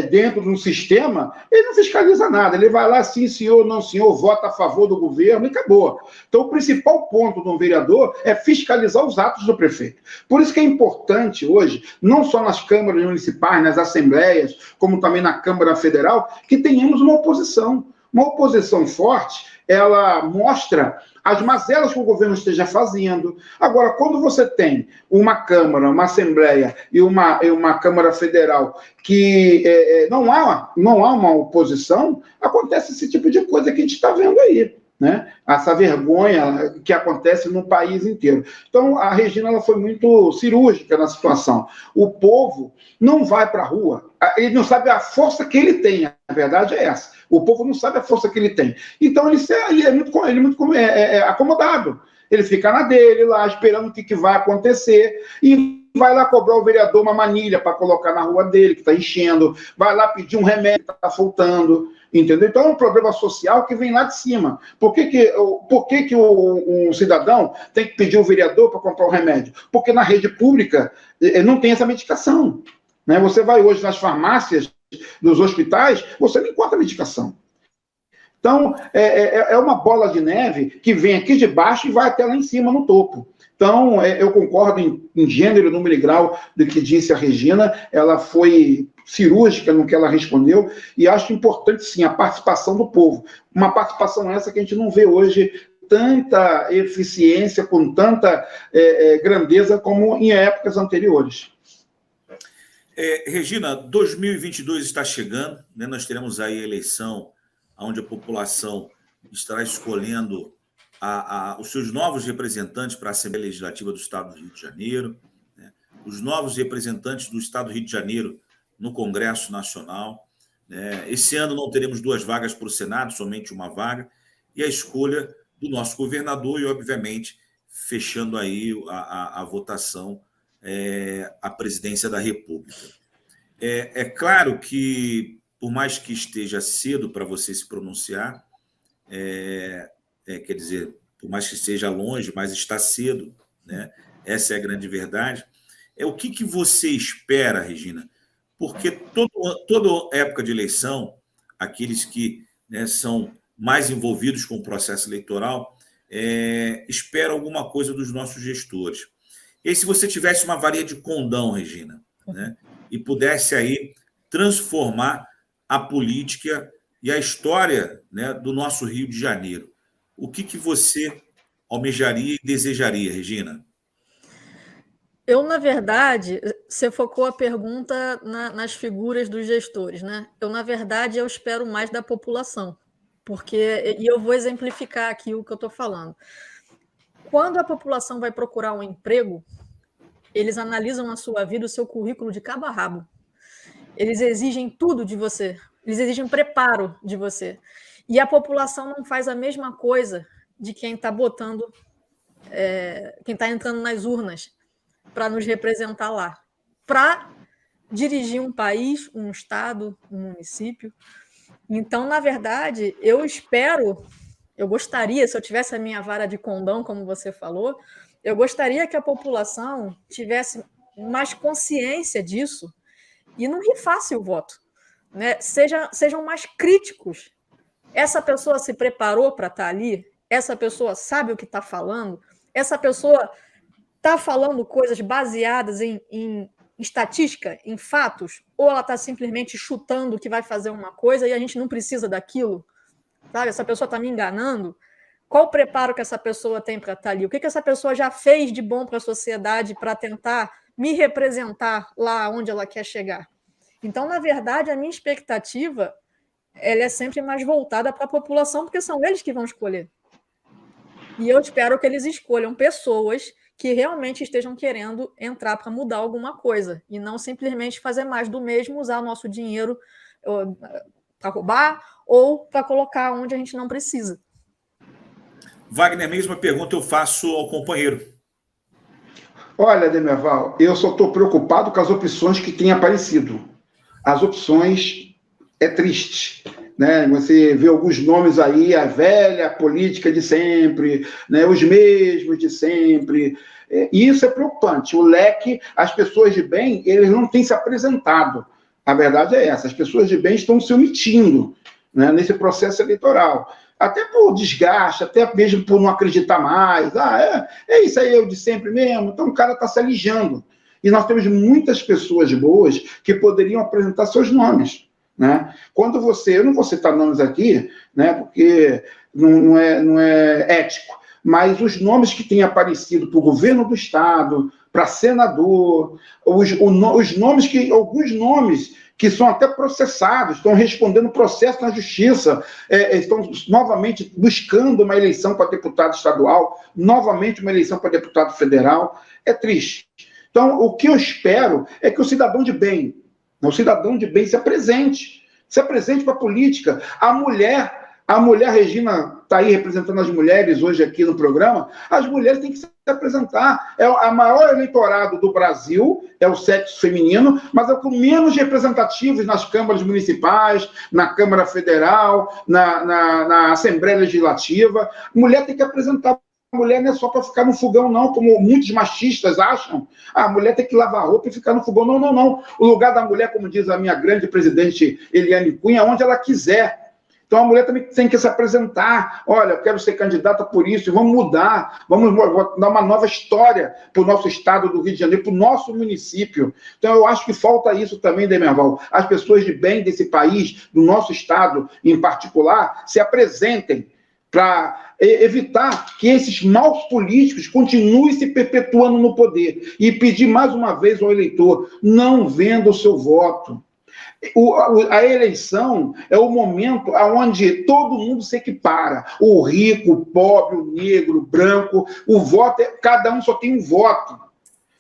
dentro de um sistema, ele não fiscaliza nada. Ele vai lá, sim, senhor, não, senhor, vota a favor do governo e acabou. Então, o principal ponto de um vereador é fiscalizar os atos do prefeito. Por isso que é importante hoje, não só nas câmaras municipais, nas assembleias, como também na Câmara Federal, que tenhamos uma oposição. Uma oposição forte, ela mostra as mazelas que o governo esteja fazendo. Agora, quando você tem uma Câmara, uma Assembleia e uma Câmara Federal que não há uma oposição, acontece esse tipo de coisa que a gente está vendo aí. né? Essa vergonha que acontece no país inteiro. Então, a Regina ela foi muito cirúrgica na situação. O povo não vai para a rua, ele não sabe a força que ele tem, a verdade é essa. O povo não sabe a força que ele tem. Então, ele é muito acomodado. Ele fica na dele lá, esperando o que vai acontecer, e vai lá cobrar o vereador uma manilha para colocar na rua dele, que está enchendo, vai lá pedir um remédio que está faltando, entendeu? Então é um problema social que vem lá de cima. Por que um cidadão tem que pedir o vereador para comprar o remédio? Porque na rede pública não tem essa medicação, né? Você vai hoje nas farmácias dos hospitais, você não encontra medicação. Então, é uma bola de neve que vem aqui de baixo e vai até lá em cima, no topo. Então, eu concordo em gênero, número e grau do que disse a Regina, ela foi cirúrgica no que ela respondeu, e acho importante, sim, a participação do povo. Uma participação essa que a gente não vê hoje tanta eficiência, com tanta grandeza como em épocas anteriores. Regina, 2022 está chegando, né? Nós teremos aí a eleição onde a população estará escolhendo os seus novos representantes para a Assembleia Legislativa do Estado do Rio de Janeiro, né? Os novos representantes do Estado do Rio de Janeiro no Congresso Nacional. Né? Esse ano não teremos 2 vagas para o Senado, somente 1 vaga, e a escolha do nosso governador e, obviamente, fechando aí a votação, a presidência da República. É claro que, por mais que esteja cedo para você se pronunciar, quer dizer, por mais que esteja longe, mas está cedo, né? Essa é a grande verdade. O que você espera, Regina? Porque toda época de eleição, aqueles que, né, são mais envolvidos com o processo eleitoral, esperam alguma coisa dos nossos gestores. E se você tivesse uma varinha de condão, Regina, né, e pudesse aí transformar a política e a história, né, do nosso Rio de Janeiro, o que você almejaria e desejaria, Regina? Eu, na verdade, você focou a pergunta nas figuras dos gestores, né? Na verdade, eu espero mais da população, e eu vou exemplificar aqui o que eu estou falando. Quando a população vai procurar um emprego, eles analisam a sua vida, o seu currículo de cabo a rabo. Eles exigem tudo de você. Eles exigem preparo de você. E a população não faz a mesma coisa de quem está quem está entrando nas urnas para nos representar lá, para dirigir um país, um estado, um município. Então, na verdade, eu gostaria, se eu tivesse a minha vara de condão, como você falou, eu gostaria que a população tivesse mais consciência disso e não rifasse o voto, né? Sejam mais críticos. Essa pessoa se preparou para estar ali? Essa pessoa sabe o que está falando? Essa pessoa está falando coisas baseadas em estatística, em fatos? Ou ela está simplesmente chutando que vai fazer uma coisa e a gente não precisa daquilo? Sabe? Essa pessoa está me enganando? Qual o preparo que essa pessoa tem para estar ali? O que essa pessoa já fez de bom para a sociedade para tentar me representar lá onde ela quer chegar? Então, na verdade, a minha expectativa ela é sempre mais voltada para a população, porque são eles que vão escolher. E eu espero que eles escolham pessoas que realmente estejam querendo entrar para mudar alguma coisa, e não simplesmente fazer mais do mesmo, usar o nosso dinheiro para roubar ou para colocar onde a gente não precisa. Wagner, a mesma pergunta eu faço ao companheiro. Olha, Demerval, eu só estou preocupado com as opções que têm aparecido. As opções é triste, né? Você vê alguns nomes aí, a velha política de sempre, né? Os mesmos de sempre. E isso é preocupante. O leque, as pessoas de bem, eles não têm se apresentado. A verdade é essa, as pessoas de bem estão se omitindo, né, nesse processo eleitoral. Até por desgaste, até mesmo por não acreditar mais. É isso aí, eu de sempre mesmo. Então o cara está se alijando. E nós temos muitas pessoas boas que poderiam apresentar seus nomes, né? Quando eu não vou citar nomes aqui, né, porque não é ético, mas os nomes que têm aparecido para o governo do Estado, para senador, alguns nomes que são até processados, estão respondendo processo na justiça, estão novamente buscando uma eleição para deputado estadual, novamente uma eleição para deputado federal. É triste. Então, o que eu espero é que o cidadão de bem se apresente para a política. A mulher, Regina, está aí representando as mulheres hoje aqui no programa, as mulheres têm que se apresentar. É a maior eleitorado do Brasil, é o sexo feminino, mas é o com menos representativos nas câmaras municipais, na Câmara Federal, na Assembleia Legislativa. A mulher tem que apresentar. A mulher não é só para ficar no fogão, não, como muitos machistas acham. A mulher tem que lavar roupa e ficar no fogão. Não, não, não. O lugar da mulher, como diz a minha grande presidente Eliane Cunha, é onde ela quiser. Então, a mulher também tem que se apresentar. Olha, eu quero ser candidata por isso, vamos mudar, vamos dar uma nova história para o nosso estado do Rio de Janeiro, para o nosso município. Então, eu acho que falta isso também, Demerval. As pessoas de bem desse país, do nosso estado em particular, se apresentem para evitar que esses maus políticos continuem se perpetuando no poder. E pedir mais uma vez ao eleitor, não venda o seu voto. A eleição é o momento onde todo mundo se equipara. O rico, o pobre, o negro, o branco, o voto, cada um só tem um voto.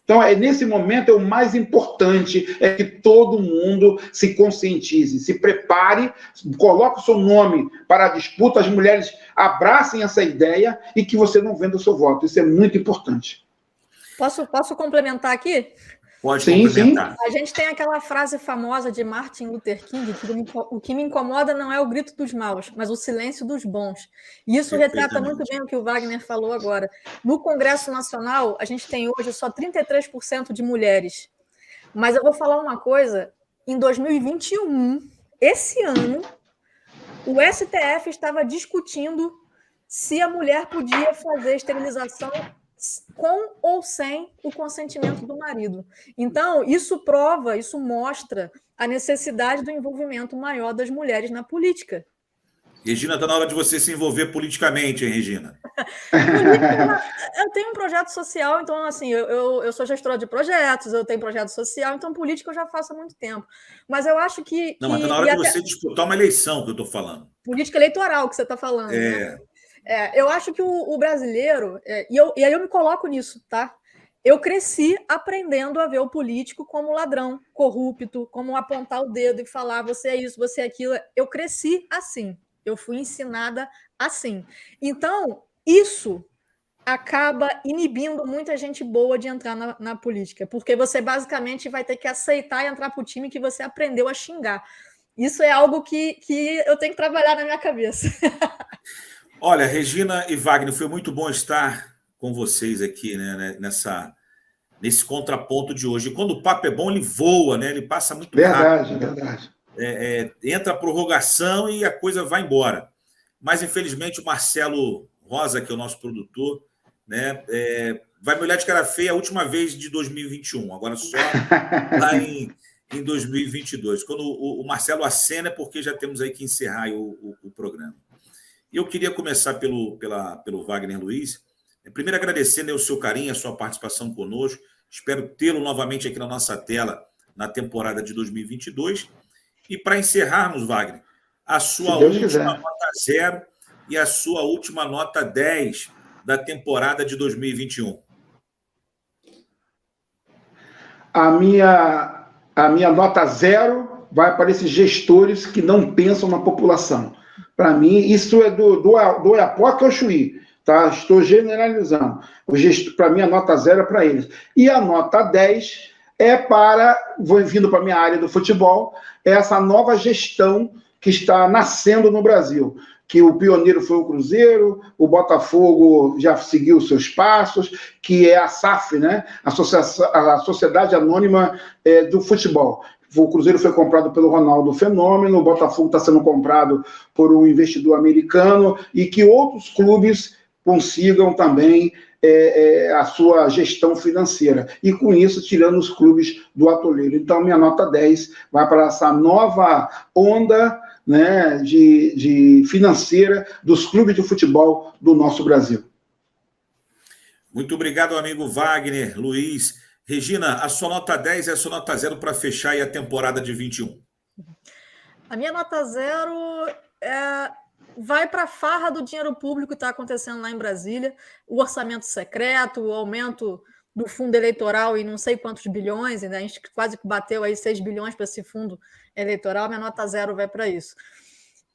Então, nesse momento, é o mais importante, é que todo mundo se conscientize, se prepare, coloque o seu nome para a disputa, as mulheres abracem essa ideia e que você não venda o seu voto. Isso é muito importante. Posso complementar aqui? Pode complementar. Sim. A gente tem aquela frase famosa de Martin Luther King, que o que me incomoda não é o grito dos maus, mas o silêncio dos bons. E isso retrata muito bem o que o Wagner falou agora. No Congresso Nacional, a gente tem hoje só 33% de mulheres. Mas eu vou falar uma coisa, em 2021, esse ano, o STF estava discutindo se a mulher podia fazer esterilização com ou sem o consentimento do marido. Então, isso mostra a necessidade do envolvimento maior das mulheres na política. Regina, está na hora de você se envolver politicamente, hein, Regina? Eu tenho um projeto social, então, assim, eu sou gestora de projetos, eu tenho projeto social, então política eu já faço há muito tempo. Mas eu acho que... Não, mas está na hora de você disputar uma eleição, que eu estou falando. Política eleitoral que você está falando, né? Eu acho que o brasileiro, e aí eu me coloco nisso, tá? Eu cresci aprendendo a ver o político como ladrão, corrupto, como apontar o dedo e falar você é isso, você é aquilo. Eu cresci assim, eu fui ensinada assim. Então, isso acaba inibindo muita gente boa de entrar na política, porque você basicamente vai ter que aceitar e entrar para o time que você aprendeu a xingar. Isso é algo que eu tenho que trabalhar na minha cabeça. Olha, Regina e Wagner, foi muito bom estar com vocês aqui, né, nesse contraponto de hoje. E quando o papo é bom, ele voa, né? Ele passa muito rápido. Verdade. Entra a prorrogação e a coisa vai embora. Mas, infelizmente, o Marcelo Rosa, que é o nosso produtor, né, vai me olhar de cara feia a última vez de 2021, agora só lá em 2022. Quando o Marcelo acena é porque já temos aí que encerrar aí o programa. E eu queria começar pelo Wagner Luiz. Primeiro, agradecendo o seu carinho, a sua participação conosco. Espero tê-lo novamente aqui na nossa tela na temporada de 2022. E para encerrarmos, Wagner, a sua última nota 0 e a sua última nota 10 da temporada de 2021. A minha nota 0 vai para esses gestores que não pensam na população. Para mim, isso é do Oiapoque ao Chuí, tá? Estou generalizando. Para mim, a nota 0 é para eles. E a nota 10 é vindo para a minha área do futebol, é essa nova gestão que está nascendo no Brasil. Que o pioneiro foi o Cruzeiro, o Botafogo já seguiu os seus passos, que é a SAF, né? A Sociedade Anônima do Futebol. O Cruzeiro foi comprado pelo Ronaldo Fenômeno, o Botafogo está sendo comprado por um investidor americano, e que outros clubes consigam também a sua gestão financeira. E com isso, tirando os clubes do atoleiro. Então, minha nota 10 vai para essa nova onda, né, de financeira dos clubes de futebol do nosso Brasil. Muito obrigado, amigo Wagner, Luiz. Regina, a sua nota 10 e a sua nota 0 para fechar aí a temporada de 21. A minha nota 0 vai para a farra do dinheiro público que está acontecendo lá em Brasília, o orçamento secreto, o aumento do fundo eleitoral em não sei quantos bilhões, né? A gente quase bateu aí 6 bilhões para esse fundo eleitoral, minha nota 0 vai para isso.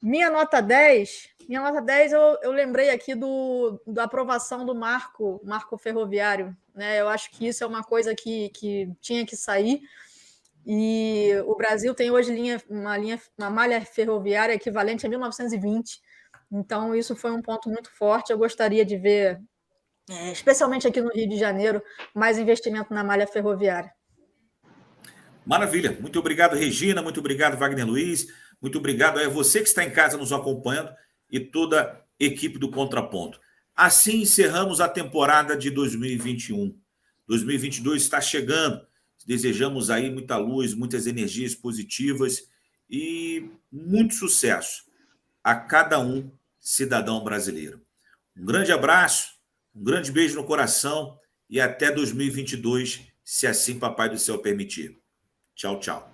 Minha nota 10, eu lembrei aqui da aprovação do marco ferroviário, né? Eu acho que isso é uma coisa que tinha que sair, e o Brasil tem hoje uma malha ferroviária equivalente a 1920, então isso foi um ponto muito forte. Eu gostaria de ver, especialmente aqui no Rio de Janeiro, mais investimento na malha ferroviária. Maravilha. Muito obrigado, Regina. Muito obrigado, Wagner Luiz. Muito obrigado a você que está em casa nos acompanhando e toda a equipe do Contraponto. Assim encerramos a temporada de 2021. 2022 está chegando. Desejamos aí muita luz, muitas energias positivas e muito sucesso a cada um cidadão brasileiro. Um grande abraço, um grande beijo no coração e até 2022, se assim Papai do Céu permitir. Tchau, tchau.